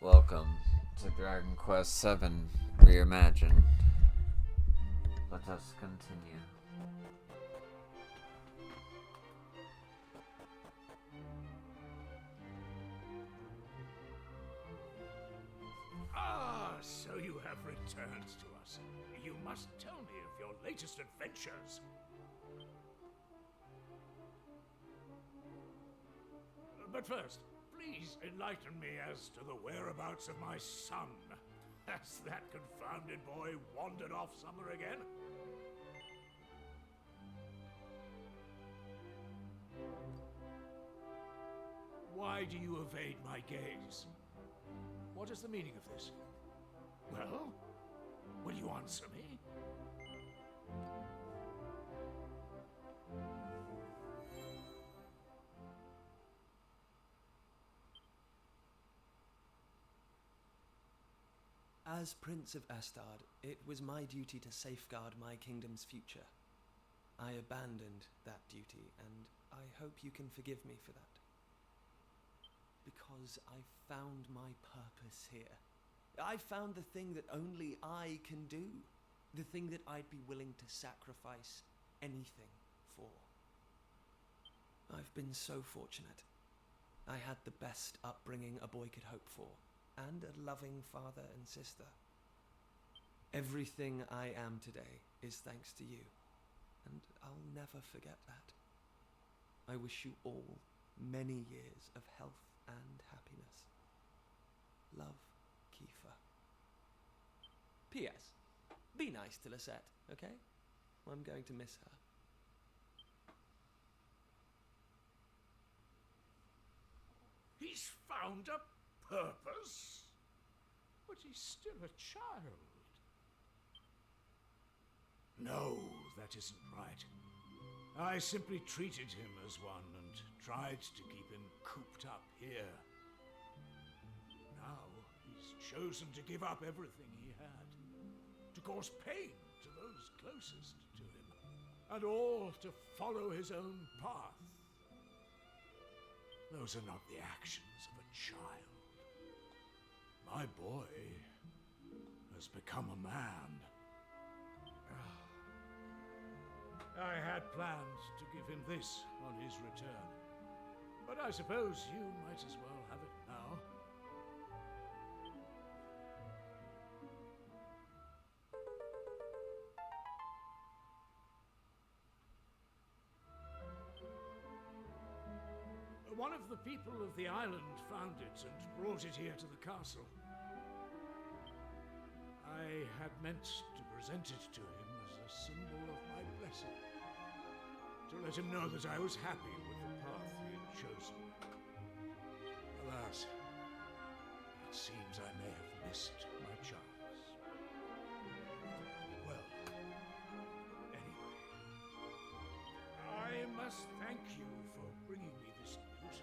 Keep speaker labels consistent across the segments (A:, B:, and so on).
A: Welcome to Dragon Quest VII Reimagined. Let us continue.
B: Ah, so you have returned to us. You must tell me of your latest adventures. But first, please enlighten me as to the whereabouts of my son. Has that confounded boy wandered off somewhere again? Why do you evade my gaze? What is the meaning of this? Well, will you answer me?
C: As Prince of Astard, it was my duty to safeguard my kingdom's future. I abandoned that duty, and I hope you can forgive me for that. Because I found my purpose here. I found the thing that only I can do. The thing that I'd be willing to sacrifice anything for. I've been so fortunate. I had the best upbringing a boy could hope for, and a loving father and sister. Everything I am today is thanks to you, and I'll never forget that. I wish you all many years of health and happiness. Love, Kiefer. P.S. Be nice to Lisette, okay? I'm going to miss her.
B: He's found a purpose? But he's still a child. No, that isn't right. I simply treated him as one and tried to keep him cooped up here. Now he's chosen to give up everything he had, to cause pain to those closest to him, and all to follow his own path. Those are not the actions of a child. My boy has become a man. I had planned to give him this on his return, but I suppose you might as well have it now. One of the people of the island found it and brought it here to the castle. I had meant to present it to him as a symbol of my blessing, to let him know that I was happy with the path he had chosen. Alas, it seems I may have missed my chance. Well, anyway, I must thank you for bringing me this news.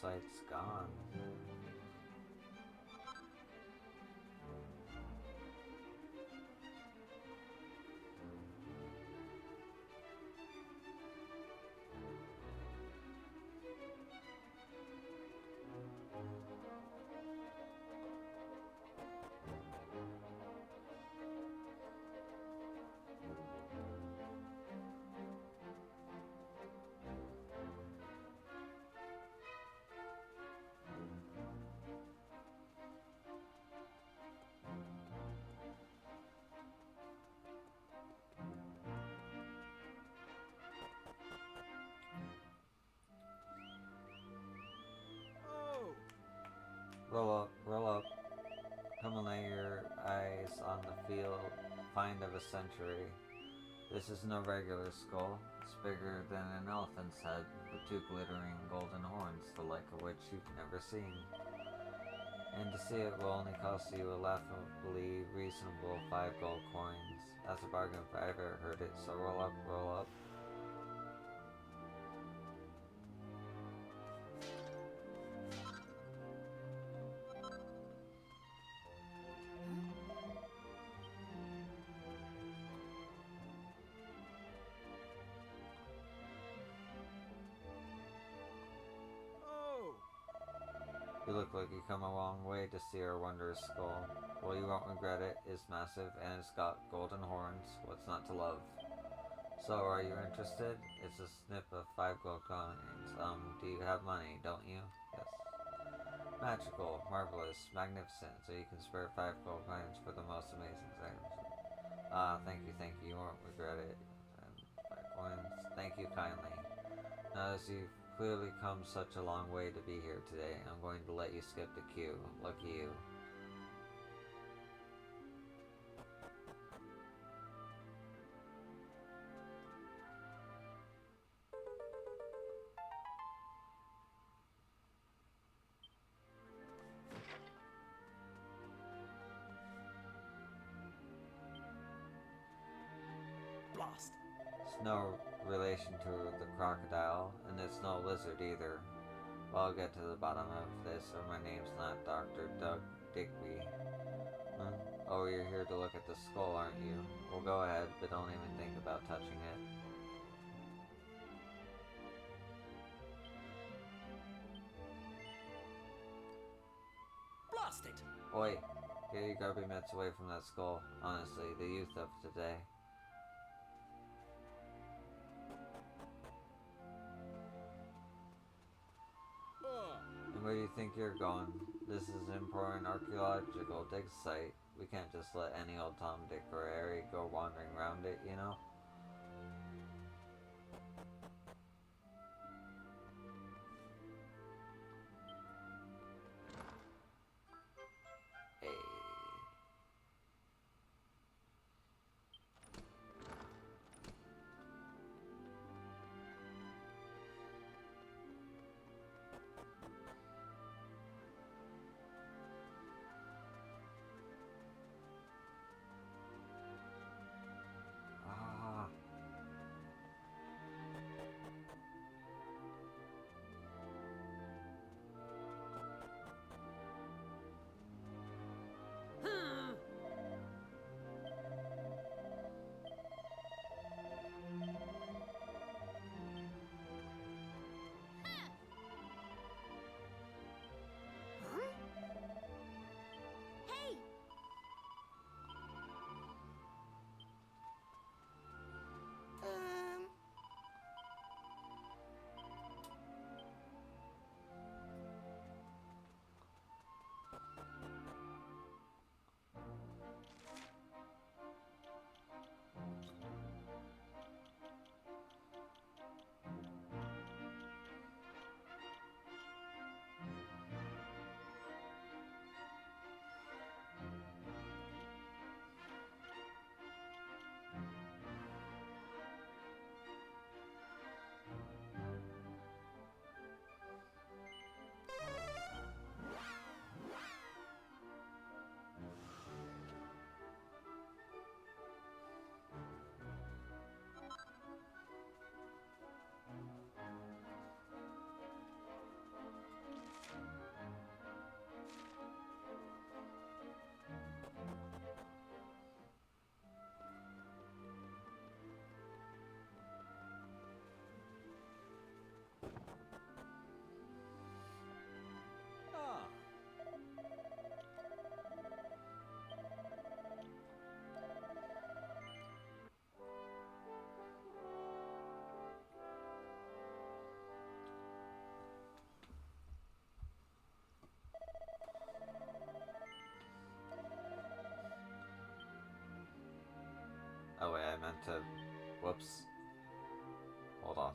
A: sight's gone. Roll up. Come and lay your eyes on the find of a century. This is no regular skull. It's bigger than an elephant's head, with two glittering golden horns, the like of which you've never seen. And to see it will only cost you a laughably reasonable 5 gold coins. That's a bargain if I ever heard it, so roll up, roll up. You look like you come a long way to see our wondrous skull. Well, you won't regret it. It's massive and it's got golden horns. What's not to love? So, are you interested? It's a snip of 5 gold coins. Do you have money, don't you? Yes. Magical, marvelous, magnificent. So you can spare 5 gold coins for the most amazing things. Thank you. You won't regret it. And 5 coins. Thank you kindly. Now, as you've clearly come such a long way to be here today, I'm going to let you skip the queue. Lucky you.
C: Blast!
A: It's no relation to the crocodile, and it's no lizard either. Well, I'll get to the bottom of this, or my name's not Dr. Doug Digby. Huh? Oh, you're here to look at the skull, aren't you? Well, go ahead, but don't even think about touching it.
C: Blast it!
A: Oi, get your grubby mitts away from that skull. Honestly, the youth of today. And where do you think you're going? This is an important archaeological dig site. We can't just let any old Tom, Dick, or Harry go wandering around it, you know? Hey. to... Whoops. Hold on.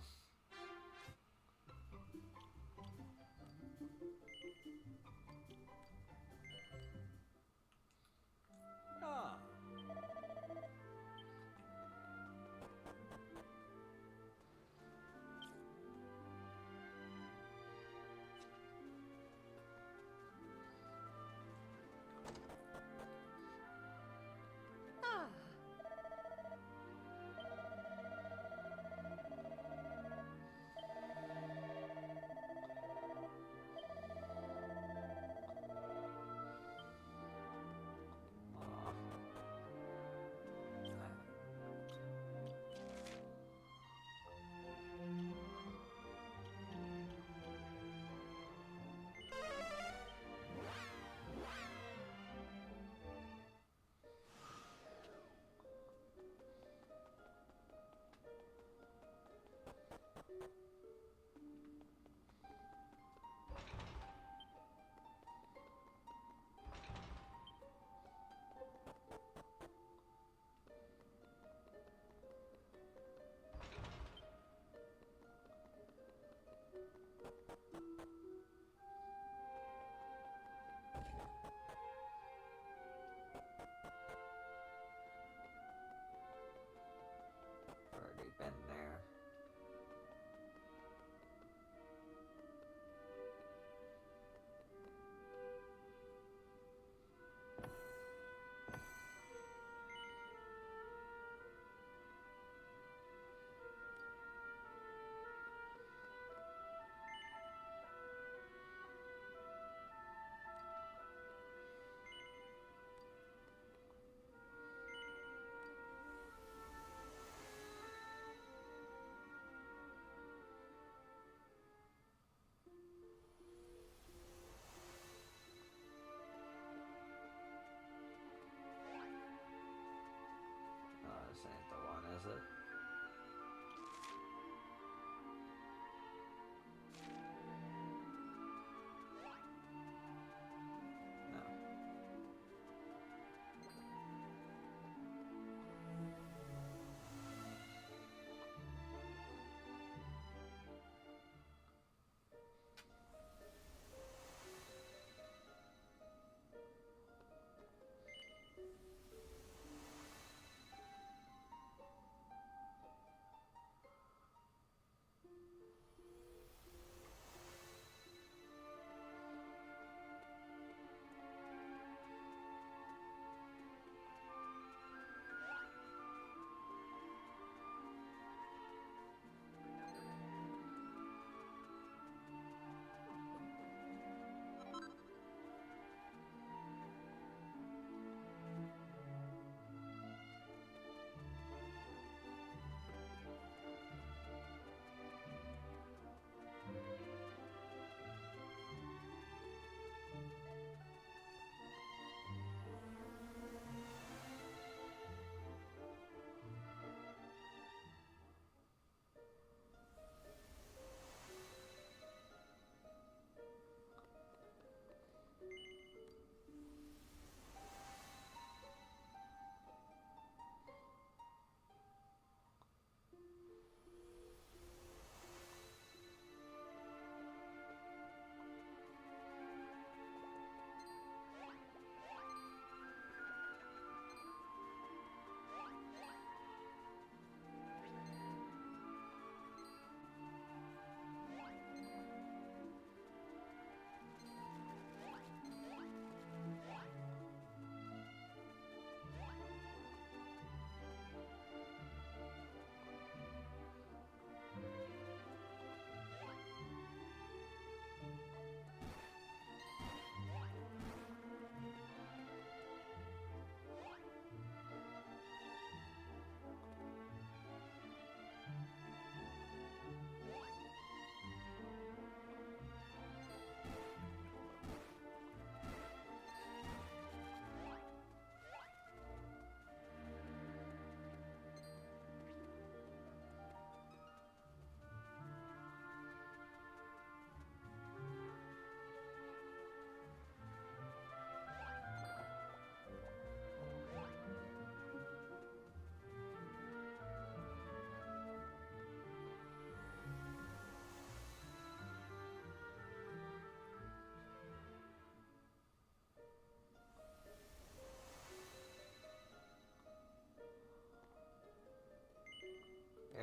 B: Ah.
D: Ah.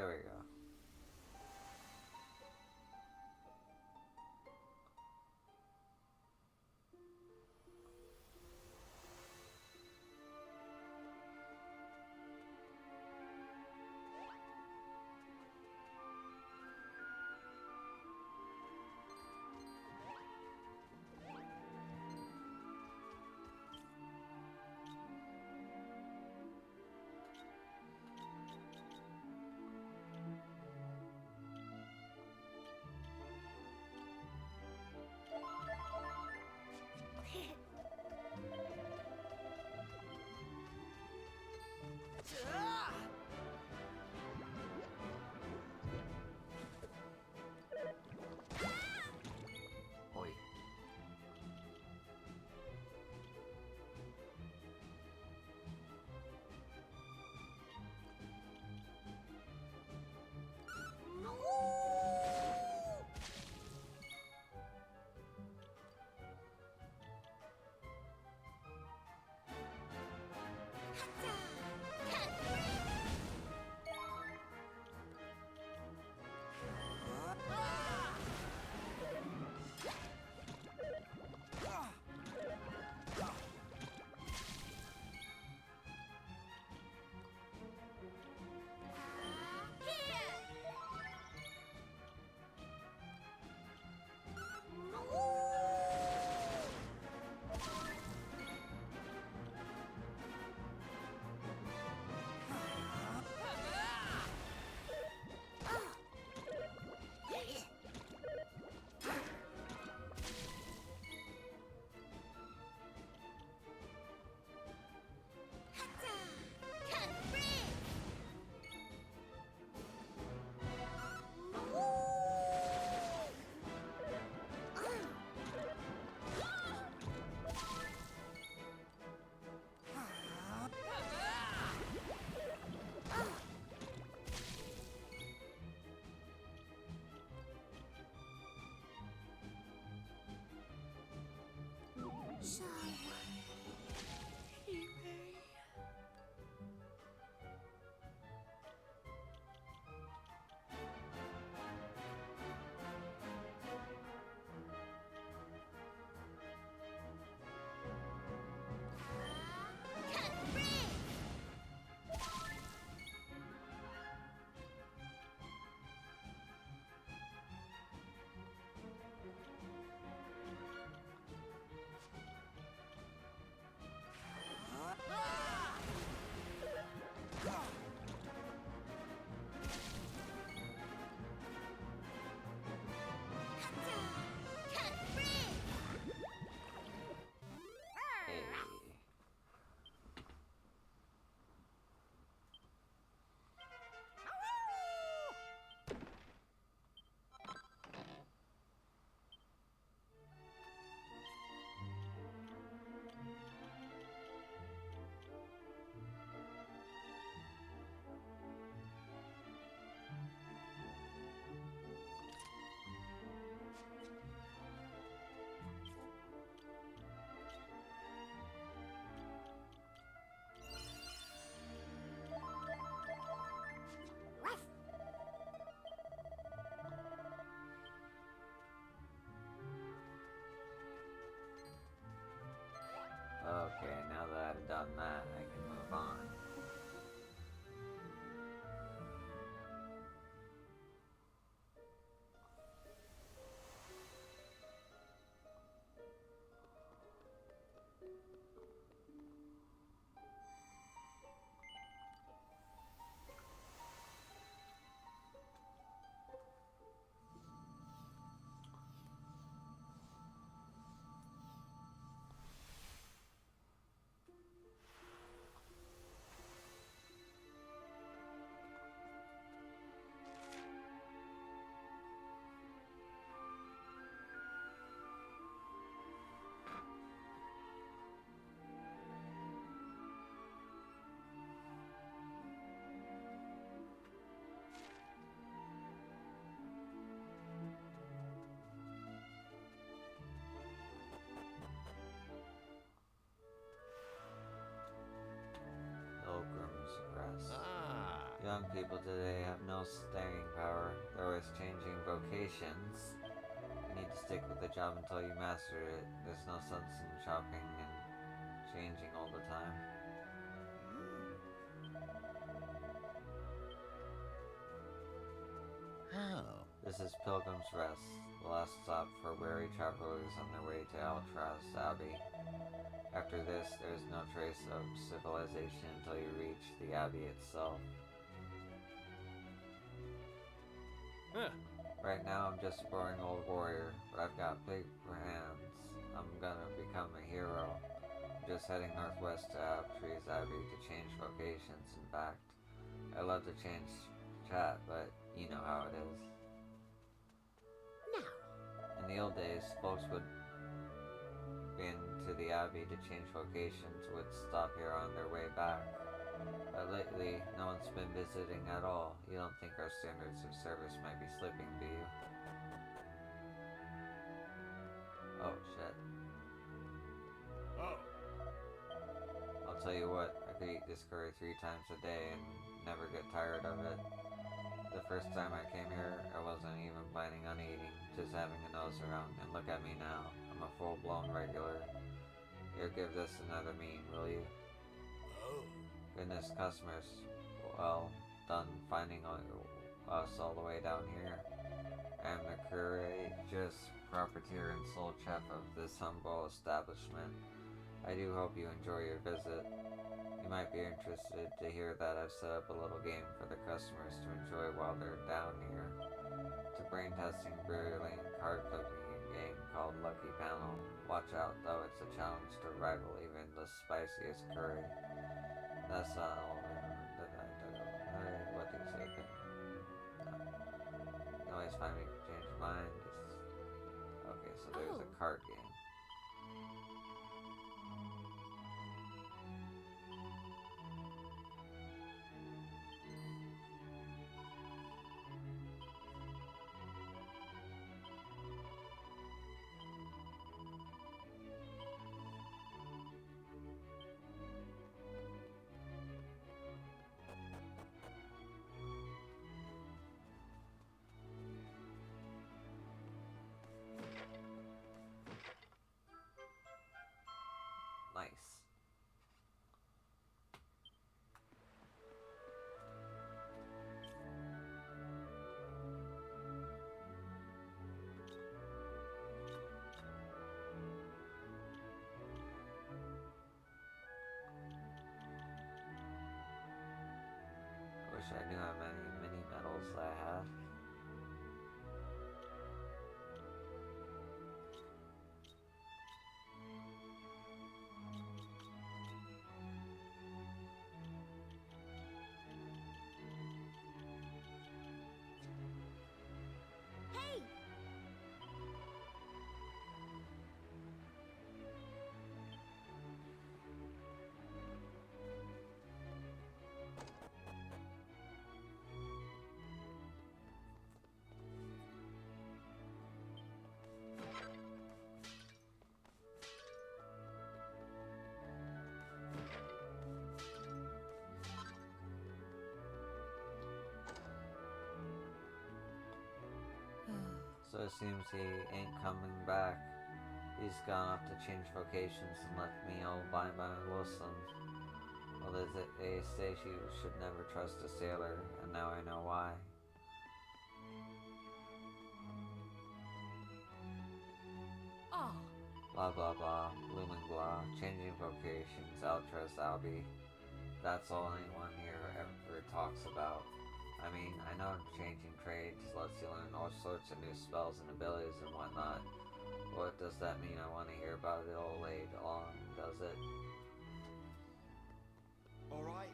A: There we go. people today have no staying power. They're always changing vocations. You need to stick with the job until you master it. There's no sense in shopping and changing all the time.
D: How?
A: This is Pilgrim's Rest, the last stop for weary travelers on their way to Altraz Abbey. After this, there is no trace of civilization until you reach the Abbey itself.
D: Huh.
A: Right now, I'm just a boring old warrior, but I've got big plans. I'm gonna become a hero. I'm just heading northwest to Altraz Abbey to change vocations. In fact, I love to change chat, but you know how it is.
E: Now,
A: In the old days, folks would been to the Abbey to change vocations would stop here on their way back. But lately, no one's been visiting at all. You don't think our standards of service might be slipping, do you? Oh, shit.
B: Oh,
A: I'll tell you what, I could eat this curry 3 times a day and never get tired of it. The first time I came here, I wasn't even planning on eating, just having a nose around, and look at me now. I'm a full-blown regular. Here, give this another mean, will you?
B: oh.
A: Goodness, customers. Well done finding us all the way down here. I am the courageous proprietor and sole chef of this humble establishment. I do hope you enjoy your visit. You might be interested to hear that I've set up a little game for the customers to enjoy while they're down here. It's a brain-testing, brilliant card flipping game called Lucky Panel. Watch out though, it's a challenge to rival even the spiciest curry. That's not all that I do. What do you say? No. You can always find me if you change your mind. Okay, so there's a card game. Nice. I wish I knew how many mini medals I had.
E: hey!
A: So it seems he ain't coming back. He's gone off to change vocations and left me all by my lonesome. Well, they say you should never trust a sailor, and now I know why.
E: Ah,
A: Blah blah blah, blooming blah, changing vocations, Altras Albie. That's all anyone here ever talks about. I mean, I know changing trades lets you learn all sorts of new spells and abilities and whatnot. What does that mean? I want to hear about it all later on, does it?
C: Alright.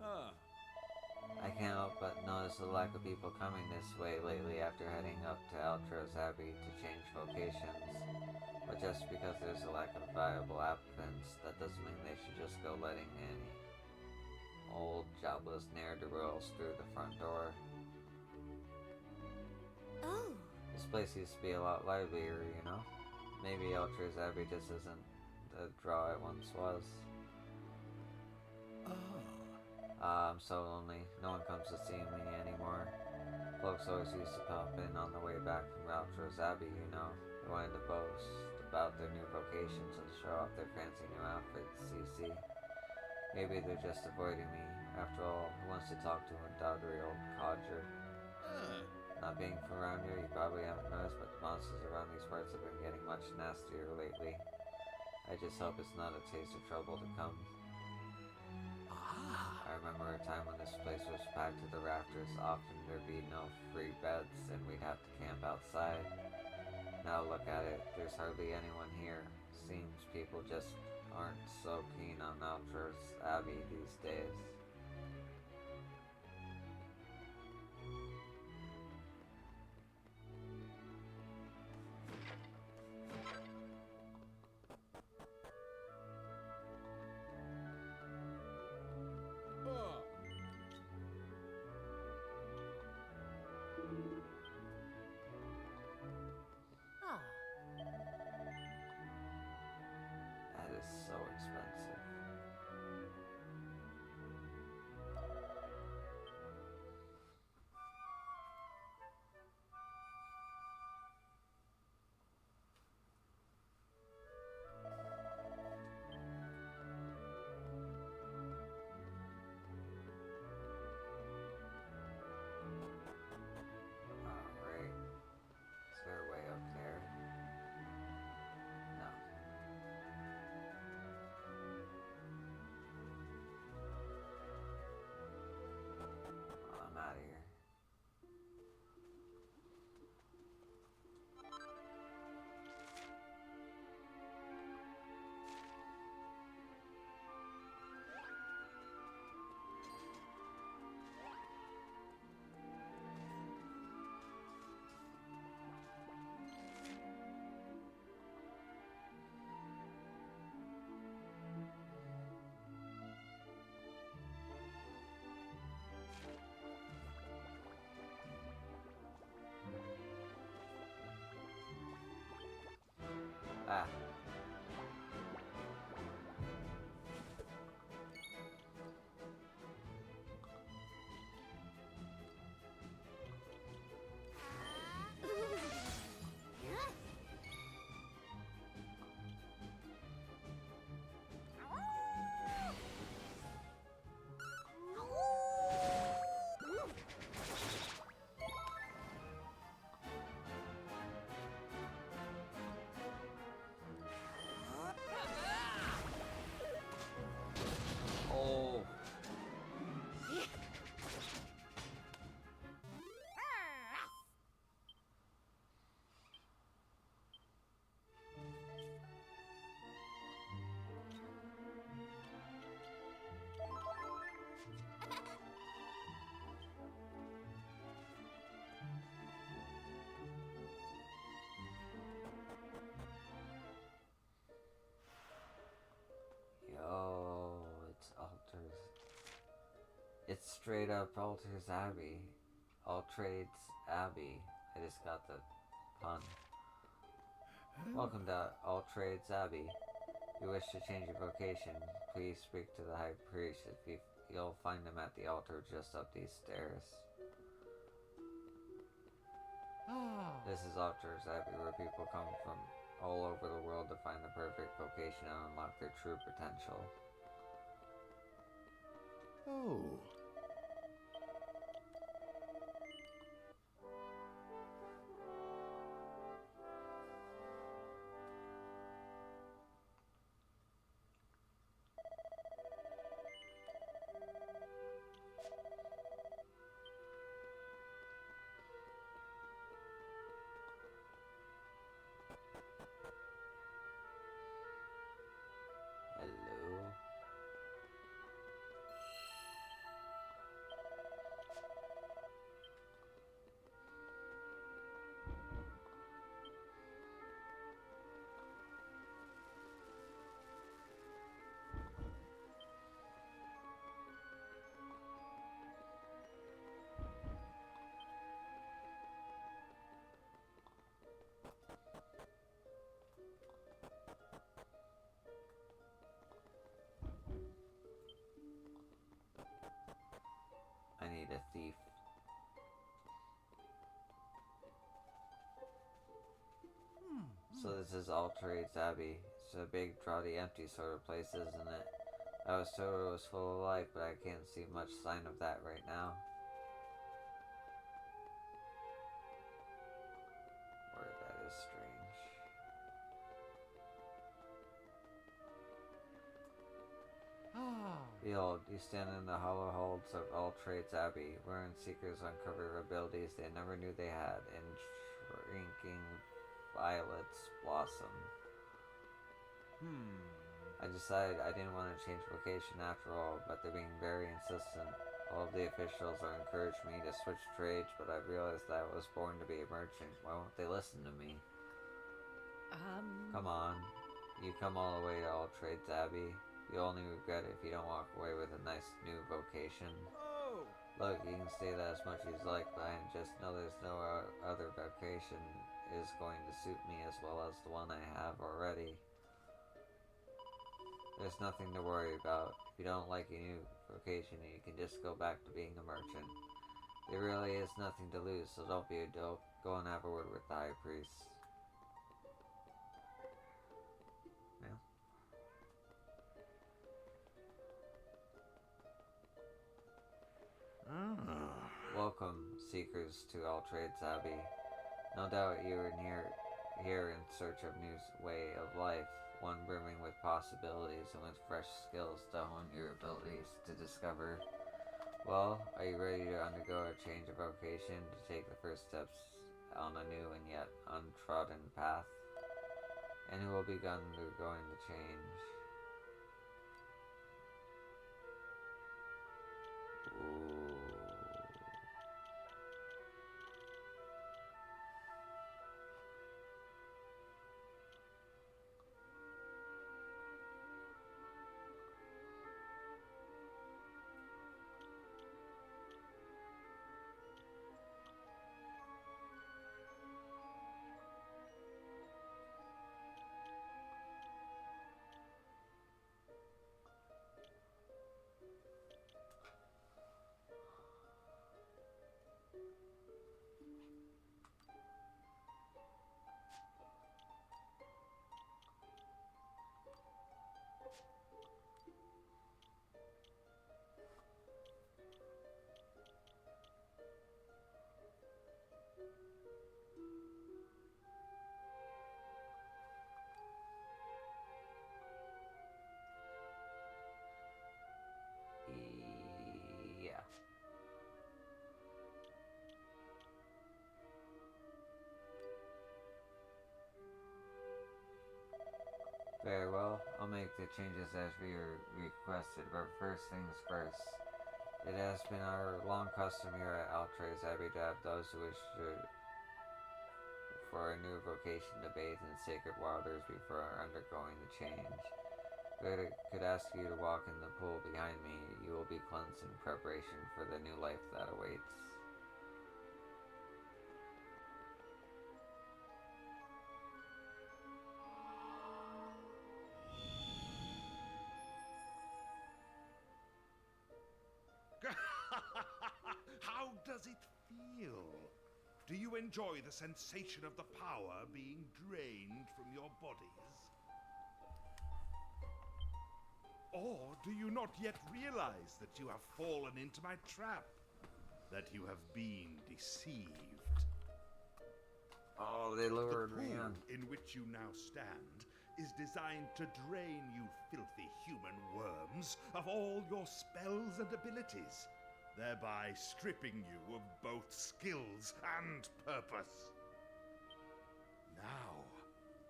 D: Huh.
A: I can't help but notice noticed a lack of people coming this way lately after heading up to Altro's Abbey to change vocations. But just because there's a lack of viable applicants, that doesn't mean they should just go letting any old, jobless ne'er-do-wells through the front door.
E: Oh.
A: This place used to be a lot livelier, you know? Maybe Altro's Abbey just isn't the draw it once was. I'm so lonely. No one comes to see me anymore. Folks always used to pop in on the way back from Altro's Abbey, you know. They wanted to boast about their new vocations and show off their fancy new outfits, you see. Maybe they're just avoiding me. After all, who wants to talk to a doddery old codger? Not being from around here, you probably haven't noticed, but the monsters around these parts have been getting much nastier lately. I just hope it's not a taste of trouble to come. I remember a time when this place was packed to the rafters. Often there'd be no free beds and we'd have to camp outside. Now look at it, there's hardly anyone here. Seems people just aren't so keen on Altro's Abbey these days.
E: Oh.
A: That is so expensive. Alright. Is there a way up there? No. I'm out of here. Ah. Oh. Yo, it's Alter's. It's straight up Alter's Abbey. Altrade's Abbey. I just got the pun. Welcome to Altrade's Abbey. If you wish to change your vocation, please speak to the High Priest. You'll find him at the altar just up these stairs. This is Altrade's Abbey, where people come from all over the world to find the perfect vocation and unlock their true potential.
D: Oh.
A: Hello? need a thief. So this is All Trades Abbey. It's a big, draughty, empty sort of place, isn't it? I was told it was full of life, but I can't see much sign of that right now. Word, that is strange. Behold, you stand in the hollow halls of All Trades Abbey, wherein seekers uncover abilities they never knew they had, and shrinking violets blossom. I decided I didn't want to change vocation after all, but they're being very insistent. All of the officials are encouraging me to switch trades, but I realized that I was born to be a merchant. Why won't they listen to me? Come on. You come all the way to All Trades Abbey. You'll only regret it if you don't walk away with a nice new vocation.
C: Oh!
A: Look, you can say that as much as you like, but I just know there's no other vocation is going to suit me as well as the one I have already. There's nothing to worry about. If you don't like a new vocation, you can just go back to being a merchant. There really is nothing to lose, so don't be a dope. Go and have a word with the high priest. Yeah. Welcome, seekers, to All Trades Abbey. No doubt you are here in search of new way of life, one brimming with possibilities and with fresh skills to hone your abilities to discover. Well, are you ready to undergo a change of vocation, to take the first steps on a new and yet untrodden path? And who will be undergoing the change? Ooh. Yeah. Very well, I'll make the changes as we requested, but first things first. It has been our long custom here at Altray's Abbey to have those who wish for a new vocation to bathe in sacred waters before undergoing the change. If I could ask you to walk in the pool behind me, you will be cleansed in preparation for the new life that awaits.
B: How does it feel? Do you enjoy the sensation of the power being drained from your bodies? Or do you not yet realize that you have fallen into my trap? That you have been deceived?
A: Oh, they lured me
B: pool
A: in.
B: in which you now stand is designed to drain you filthy human worms of all your spells and abilities, thereby stripping you of both skills and purpose. Now,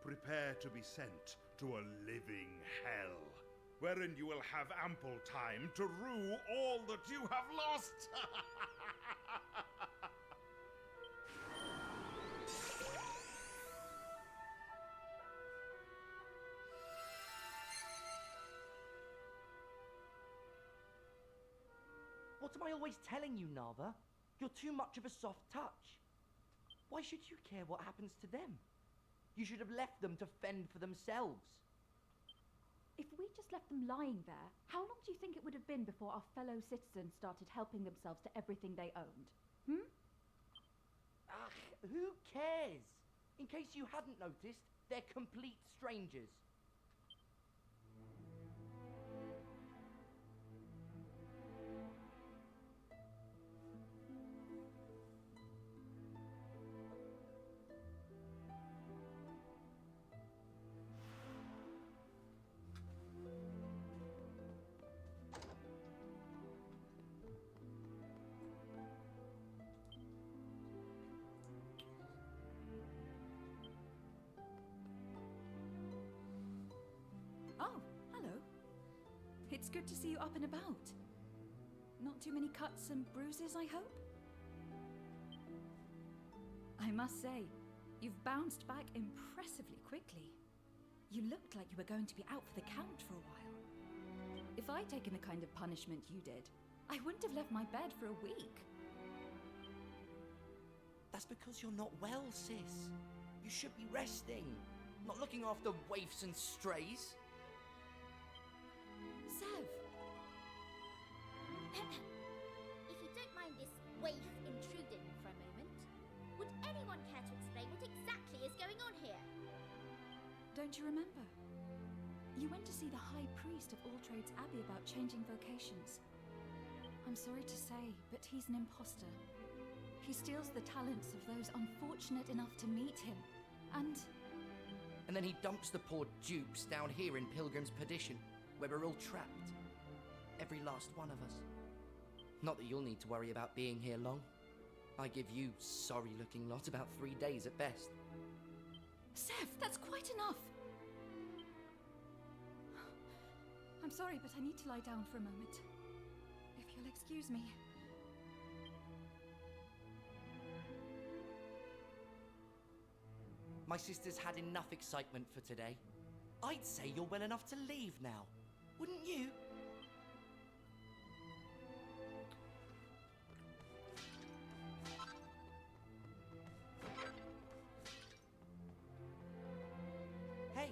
B: prepare to be sent to a living hell, wherein you will have ample time to rue all that you have lost.
F: What am I always telling you, Nava? You're too much of a soft touch. Why should you care what happens to them? You should have left them to fend for themselves.
G: If we just left them lying there, how long do you think it would have been before our fellow citizens started helping themselves to everything they owned? Hmm?
F: Ugh, who cares? In case you hadn't noticed, they're complete strangers.
G: Oh, hello. It's good to see you up and about. Not too many cuts and bruises, I hope? I must say, you've bounced back impressively quickly. You looked like you were going to be out for the count for a while. If I'd taken the kind of punishment you did, I wouldn't have left my bed for a week.
F: That's because you're not well, sis. You should be resting, not looking after waifs and strays.
G: Sev,
E: If you don't mind this waif intruding for a moment, would anyone care to explain what exactly is going on here?
G: don't you remember? You went to see the High Priest of All Trades Abbey about changing vocations. I'm sorry to say, but he's an imposter. He steals the talents of those unfortunate enough to meet him, and
F: And then he dumps the poor dupes down here in Pilgrim's Perdition, where we're all trapped. Every last one of us. Not that you'll need to worry about being here long. I give you sorry-looking lot about 3 days at best.
G: Sev, that's quite enough! I'm sorry, but I need to lie down for a moment. If you'll excuse me.
F: My sister's had enough excitement for today. I'd say you're well enough to leave now, wouldn't you? Hey,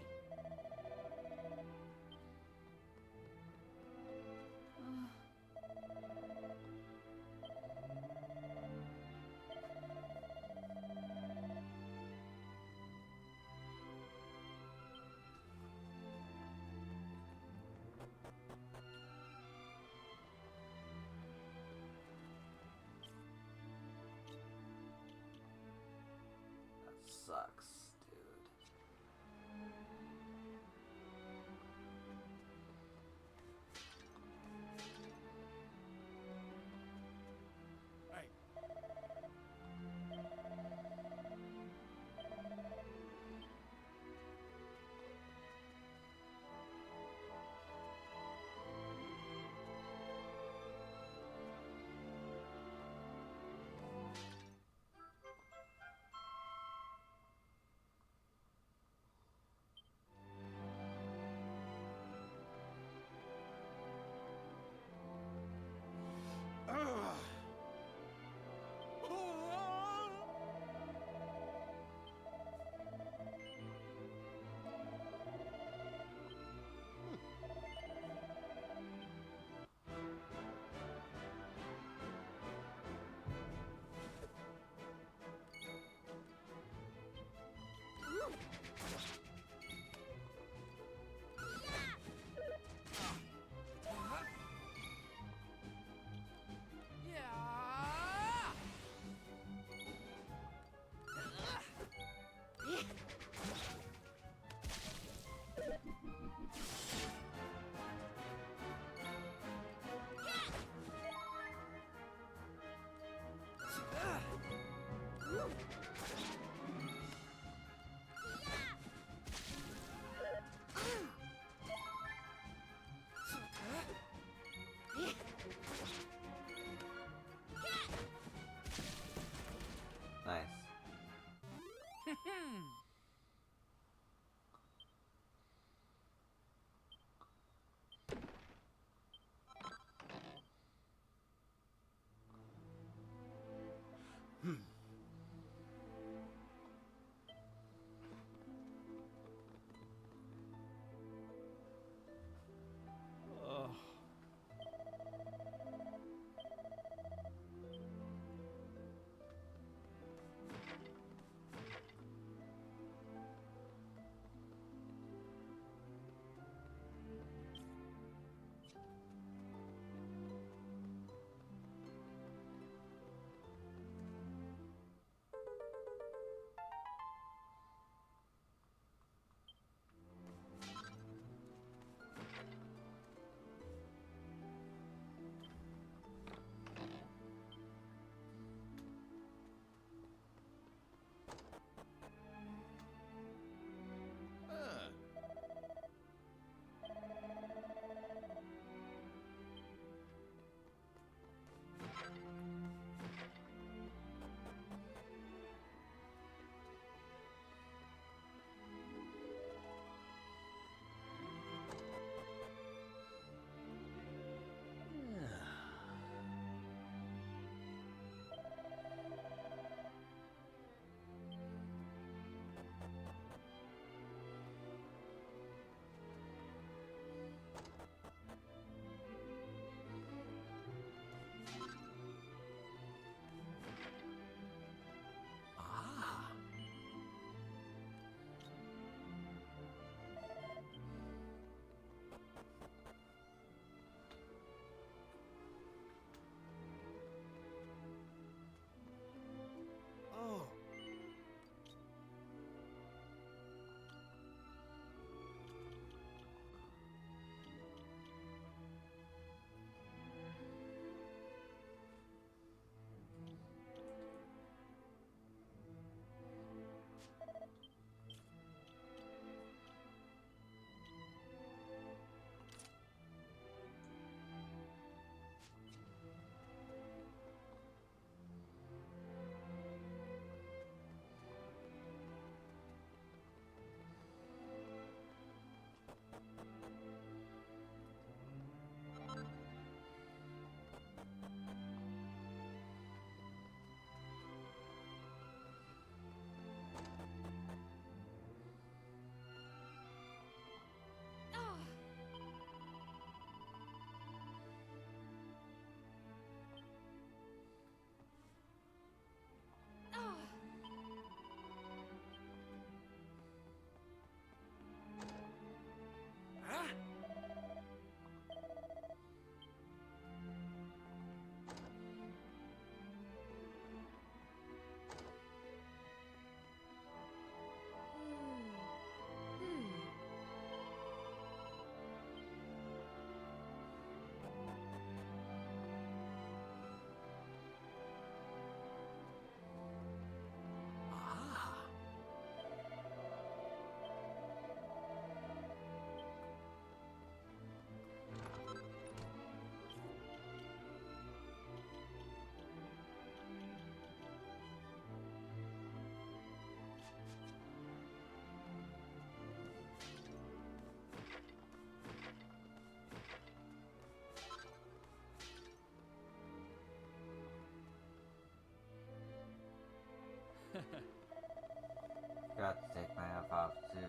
A: Forgot to take my F off to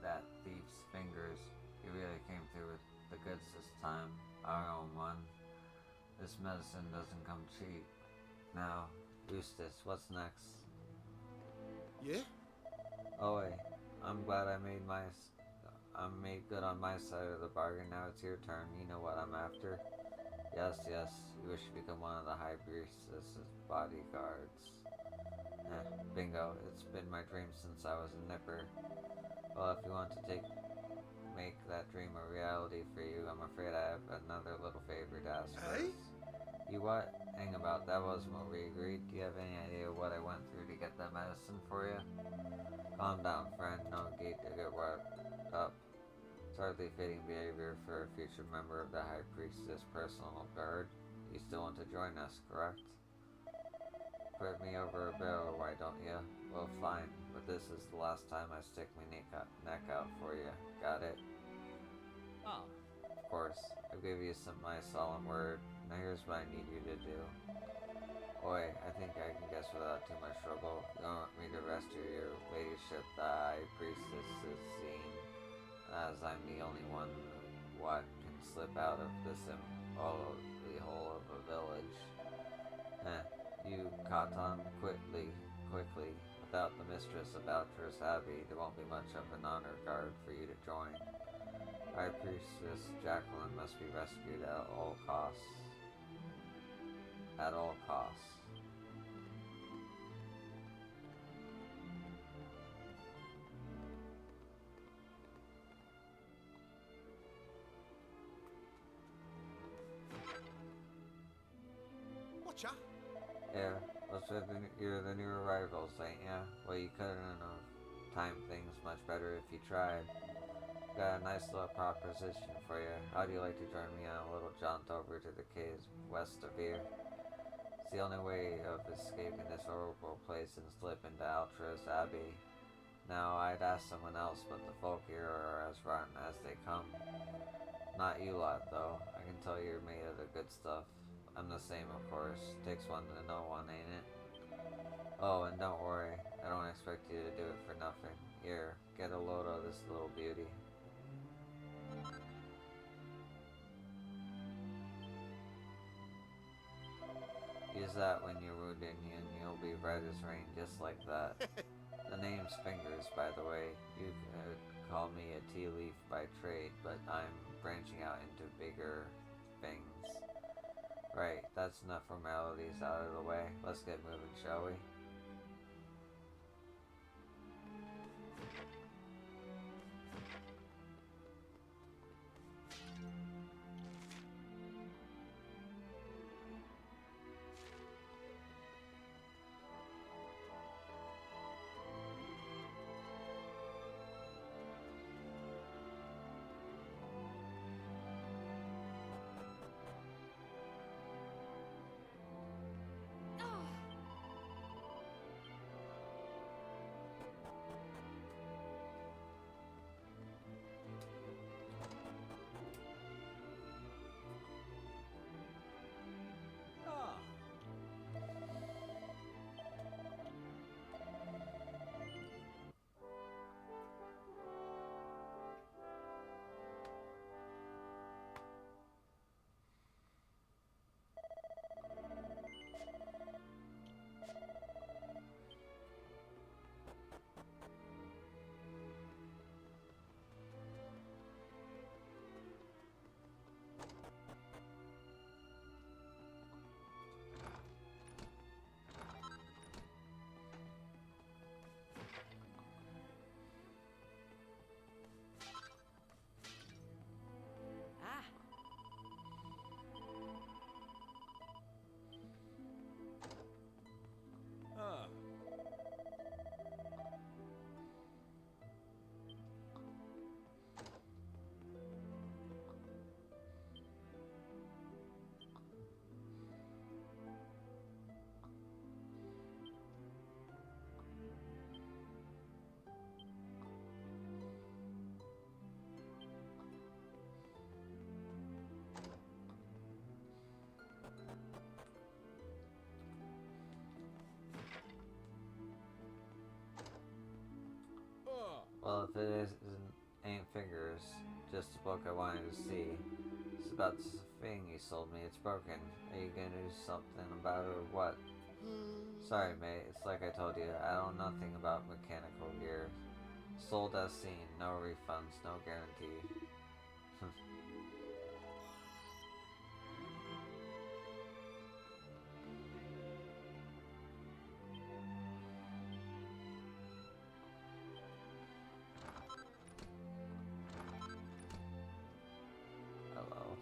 A: that thief's fingers. He really came through with the goods this time. Our own one. This medicine doesn't come cheap. Now, Eustace, what's next?
H: Yeah?
A: Oh wait, I'm glad I made good on my side of the bargain. Now it's your turn. You know what I'm after. Yes, you wish to become one of the High Priestess's bodyguards. Bingo. It's been my dream since I was a nipper. Well, if you want to make that dream a reality for you, I'm afraid I have another little favor to ask
H: Hey?
A: first. You what? Hang about, that wasn't what we agreed. Do you have any idea what I went through to get that medicine for you? Calm down, friend. No need to get worked up. It's hardly fitting behavior for a future member of the High Priestess' personal guard. You still want to join us, correct? Put me over a barrel, why don't you? Well, fine, but this is the last time I stick my neck out for you. Got it?
D: Ah.
A: Of course. I'll give you my solemn word. Now here's what I need you to do. Oi, I think I can guess without too much trouble. You want me to rescue your ladyship, the High Priestess's scene, as I'm the only one what can slip out of this unholy hole of a village. You caught on quickly. Without the mistress of Altress Abbey, there won't be much of an honor guard for you to join. High Priestess Jacqueline must be rescued at all costs. At all costs.
H: Watcha?
A: Yeah, you're the new arrivals, ain't ya? Well, you couldn't have timed things much better if you tried. Got a nice little proposition for you. How do you like to join me on a little jaunt over to the caves west of here? It's the only way of escaping this horrible place and slip into Altress Abbey. Now, I'd ask someone else, but the folk here are as rotten as they come. Not you lot, though. I can tell you're made of the good stuff. I'm the same, of course. Takes one to know one, ain't it? Oh, and don't worry. I don't expect you to do it for nothing. Here, get a load of this little beauty. Use that when you're wounded and you'll be red as rain, just like that. The name's Fingers, by the way. You could call me a tea leaf by trade, but I'm branching out into bigger things. Right, that's enough formalities out of the way. Let's get moving, shall we? Well, if it ain't figures, just a book I wanted to see. It's about this thing you sold me. It's broken. Are you gonna do something about it or what? Sorry, mate. It's like I told you. I know nothing about mechanical gear. Sold as seen. No refunds. No guarantee. Hello.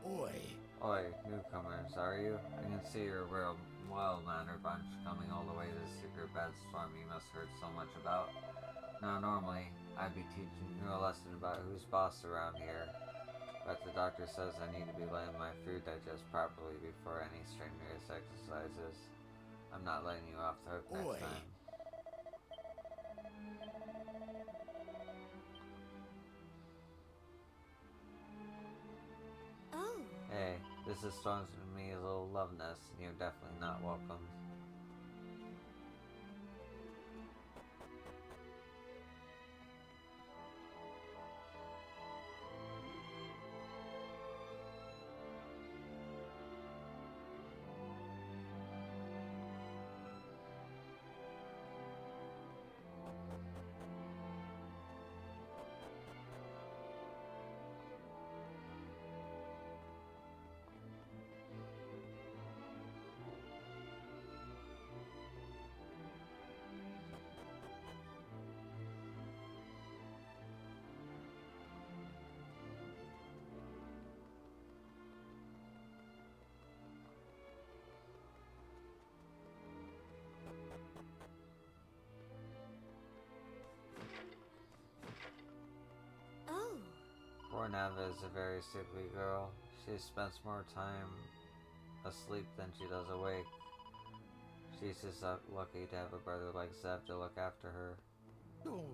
D: Oi.
A: Oi, newcomers, are you? I can see you're a real well-mannered bunch coming all the way to the secret bed storm you must heard so much about. Now, normally, I'd be teaching you a lesson about who's boss around here, but the doctor says I need to be letting my food digest properly before any strenuous exercises. I'm not letting you off the hook next
D: Oi.
A: time.
E: Oh,
A: Hey, this is strong to me a little love nest, and you're definitely not welcome.
E: oh.
A: Poor Nava is a very sickly girl. She spends more time asleep than she does awake. She's just lucky to have a brother like Zev to look after her.
D: Oh.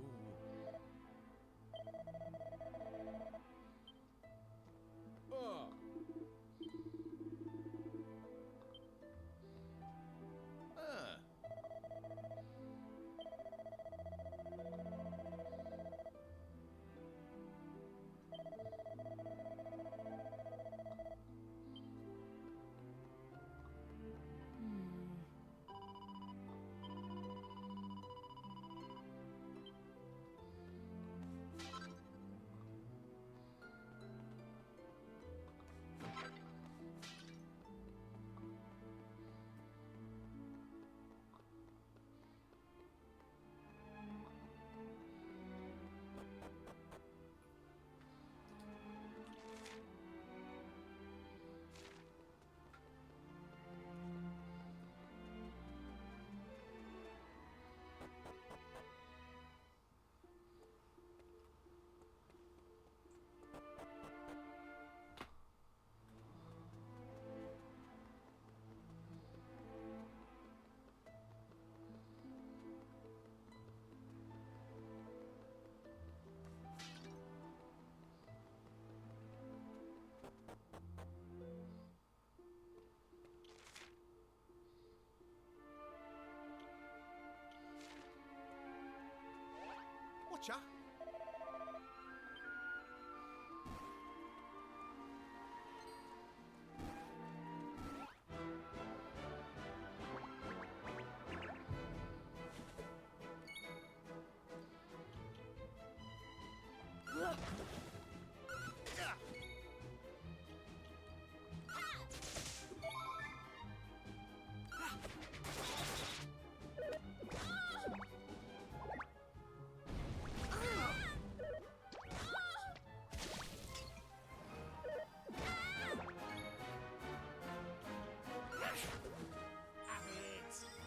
D: Ah. Ah.
H: Watcha?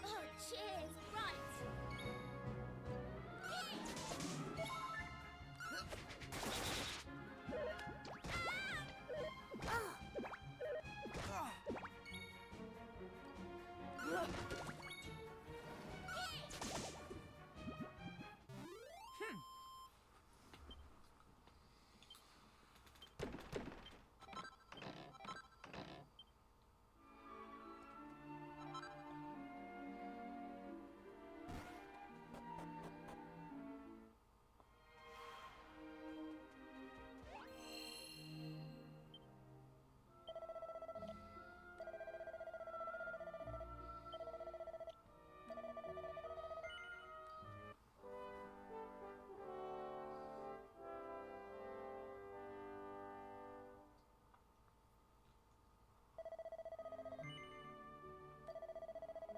E: Oh, cheers, right.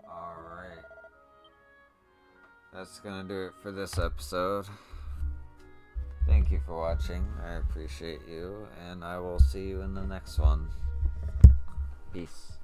A: Alright. That's gonna do it for this episode. Thank you for watching. I appreciate you, and I will see you in the next one. Peace.